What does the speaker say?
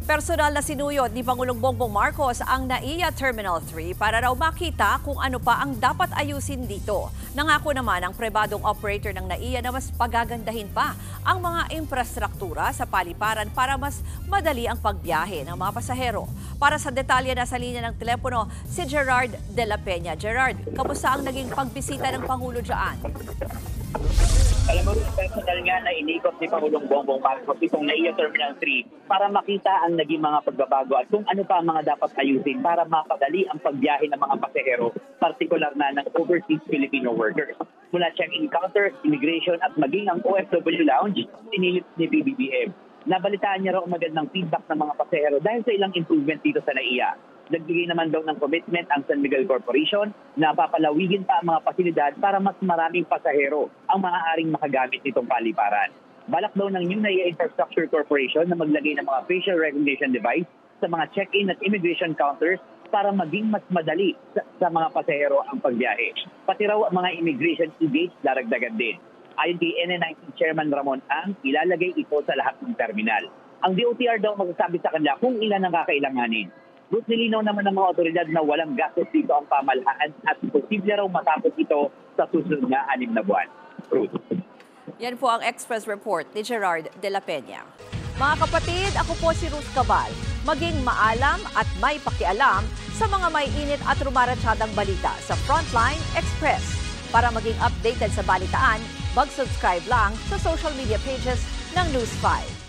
Personal na sinuyod ni Pangulong Bongbong Marcos ang NAIA Terminal 3 para raw makita kung ano pa ang dapat ayusin dito. Nangako naman ang pribadong operator ng NAIA na mas pagagandahin pa ang mga infrastruktura sa paliparan para mas madali ang pagbiyahe ng mga pasahero. Para sa detalye, nasa linya ng telepono si Gerard de la Peña. Gerard, kamusta ang naging pagbisita ng Pangulo dyan? Alam mo, personal nga na inikot ni Pangulong Bongbong Marcos itong NAIA Terminal 3 para makita ang naging mga pagbabago at kung ano pa ang mga dapat ayusin para mapadali ang pagbiyahe ng mga pasahero, partikular na ng overseas Filipino workers. Mula check-in counters, immigration at maging ang OFW lounge, sinilip ni PBBM. Nabalitaan niya raw magandang feedback ng mga pasahero dahil sa ilang improvement dito sa NAIA. Nagbigay naman daw ng commitment ang San Miguel Corporation na papalawigin pa ang mga pasilidad para mas maraming pasahero ang maaaring makagamit nitong paliparan. Balak daw ng New NAIA Infrastructure Corporation na maglagay ng mga facial recognition device sa mga check-in at immigration counters para maging mas madali sa mga pasahero ang pagbiyahe. Pati raw ang mga immigration e-gates daragdagan din. Ayon kay NN19 Chairman Ramon Ang, ilalagay ito sa lahat ng terminal. Ang DOTR daw magsasabi sa kanila kung ilan ang kakailanganin. But nilinaw naman ng mga otoridad na walang gastos dito ang pamahalaan at posible raw matapos ito sa susunod na 6 na buwan. Ruth. Yan po ang Express Report ni Gerard de la Peña. Mga kapatid, ako po si Ruth Cabal. Maging maalam at may pakialam sa mga may init at rumaratsadang balita sa Frontline Express. Para maging updated sa balitaan, mag-subscribe lang sa social media pages ng News 5.